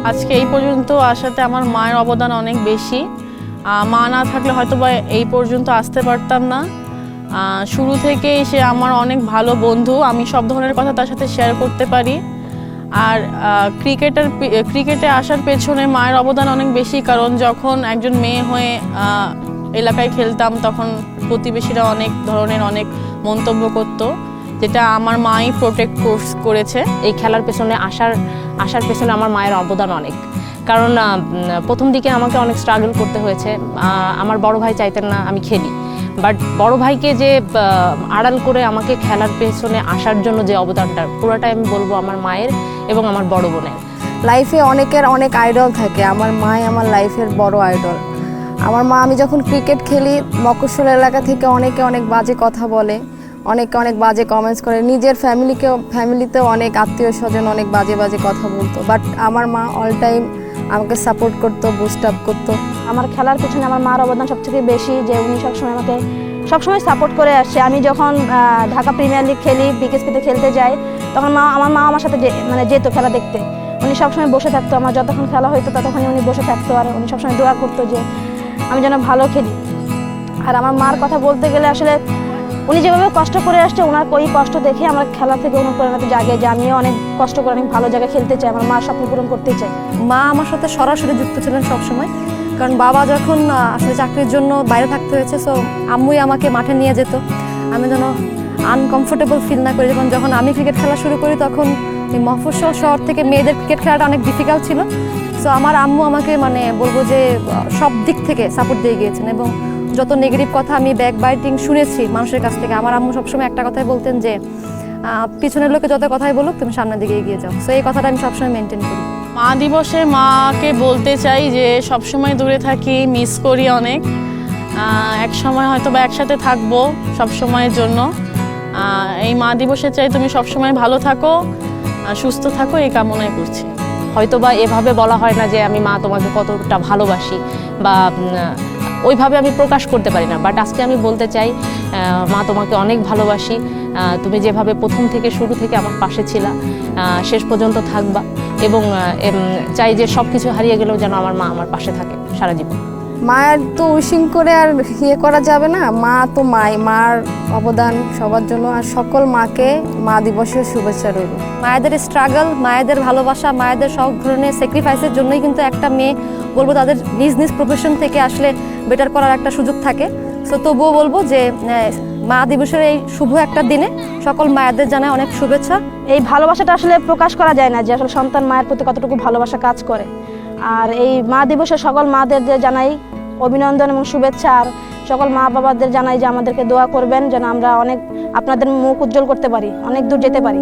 আজকে এই পর্যন্ত আসাতে আমার মায়ের অবদান অনেক বেশি। মা না থাকলে হয়তো বা এই পর্যন্ত আসতে পারতাম না। শুরু থেকেই সে আমার অনেক ভালো বন্ধু, আমি সব ধরনের কথা তার সাথে শেয়ার করতে পারি। আর ক্রিকেটে আসার পেছনে মায়ের অবদান অনেক বেশি, কারণ যখন একজন মেয়ে হয়ে এলাকায় খেলতাম তখন প্রতিবেশীরা অনেক ধরনের অনেক মন্তব্য করতো, যেটা আমার মাই প্রোটেক্ট করেছে। এই খেলার পেছনে আসার পেছনে আমার মায়ের অবদান অনেক, কারণ প্রথম দিকে আমাকে অনেক স্ট্রাগল করতে হয়েছে। আমার বড় ভাই চাইতেন না আমি খেলি, বাট বড় ভাইকে যে আড়াল করে আমাকে খেলার পেছনে আসার জন্য যে অবদানটা পুরোটাই আমি বলবো আমার মায়ের এবং আমার বড় বোনের। লাইফে অনেকের অনেক আইডল থাকে, আমার মাই আমার লাইফের বড় আইডল। আমার মা, আমি যখন ক্রিকেট খেলি মফস্বল এলাকা থেকে অনেকে অনেক বাজে কথা বলে, অনেকে অনেক বাজে কমেন্টস করে, নিজের ফ্যামিলিতেও অনেক আত্মীয় স্বজন অনেক বাজে বাজে কথা বলতো, বাট আমার মা অল টাইম আমাকে সাপোর্ট করতো, বুস্ট আপ করতো। আমার খেলার পেছনে আমার মার অবদান সবথেকে বেশি, যে উনি সবসময় আমাকে সবসময় সাপোর্ট করে আসছে। আমি যখন ঢাকা প্রিমিয়ার লিগ খেলি, বিকেএসপিতে খেলতে যাই, তখন আমার মা আমার সাথে যেত খেলা দেখতে। উনি সবসময় বসে থাকতো, আমার যতক্ষণ খেলা হইতো ততক্ষণই উনি বসে থাকতো, আর উনি সবসময় দোয়া করতো যে আমি যেন ভালো খেলি। আর আমার মার কথা বলতে গেলে আসলে উনি যেভাবে কষ্ট করে আসছে, ওনার ওই কষ্ট দেখে আমার খেলা থেকে অনুপ্রেরণা জাগে যে আমিও অনেক কষ্ট করে অনেক ভালো জায়গায় খেলতে চাই, আমার মার স্বপ্ন পূরণ করতে চাই। মা আমার সাথে সরাসরি যুক্ত ছিলেন সবসময়, কারণ বাবা যখন আসলে চাকরির জন্য বাইরে থাকতে হয়েছে, সো আম্মুই আমাকে মাঠে নিয়ে যেত। আমি যেন আনকমফোর্টেবল ফিল না করি। যখন আমি ক্রিকেট খেলা শুরু করি তখন এই মফস্বল শহর থেকে মেয়েদের ক্রিকেট খেলাটা অনেক ডিফিকাল্ট ছিল। সো আমার আম্মু আমাকে বলবো যে সব দিক থেকে সাপোর্ট দিয়ে গিয়েছেন, এবং যত নেগেটিভ কথা আমি ব্যাকবাইটিং শুনেছি মানুষের কাছ থেকে, আমার আম্মু সবসময় একটা কথাই বলতেন যে পিছনের লোকে যত কথাই বলুক তুমি সামনের দিকে এগিয়ে যাও। সো এই কথাটা আমি সবসময় মেনটেন করি। মা দিবসে মাকে বলতে চাই যে সবসময় দূরে থাকি, মিস করি অনেক। এক সময় হয়তো বা একসাথে থাকবো সব সময়ের জন্য। এই মা দিবসে চাই তুমি সবসময় ভালো থাকো, সুস্থ থাকো, এই কামনাই করছি। হয়তো বা এভাবে বলা হয় না যে আমি মা তোমাকে কতটা ভালোবাসি, বা ওইভাবে আমি প্রকাশ করতে পারি না, বাট আজকে আমি বলতে চাই মা তোমাকে অনেক ভালোবাসি। তুমি যেভাবে প্রথম থেকে শুরু থেকে আমার পাশে ছিলা, শেষ পর্যন্ত থাকবা, এবং চাই যে সব কিছু হারিয়ে গেলেও যেন আমার মা আমার পাশে থাকে সারা জীবন। মায়ের তো উইশিং করে আর করা যাবে না, মা তো মার অবদান সবার জন্য। আর সকল মাকে মা দিবসের শুভেচ্ছা রইল। মায়েদের স্ট্রাগল, মায়েদের ভালোবাসা, মায়েদের সব ধরনের স্যাক্রিফাইসের জন্যই কিন্তু একটা মেয়ে বলবো তাদের নিজ নিজ প্রফেশন থেকে আসলে বেটার করার একটা সুযোগ থাকে। সো তবুও বলবো যে মা দিবসের এই শুভ একটা দিনে সকল মায়েদের জানায় অনেক শুভেচ্ছা। এই ভালোবাসাটা আসলে প্রকাশ করা যায় না যে আসলে সন্তান মায়ের প্রতি কতটুকু ভালোবাসা কাজ করে। আর এই মা দিবসে সকল মাদের জানাই অভিনন্দন এবং শুভেচ্ছা। আর সকল মা বাবাদের জানাই যে আমাদেরকে দোয়া করবেন যেন আমরা অনেক আপনাদের মুখ উজ্জ্বল করতে পারি, অনেক দূর যেতে পারি।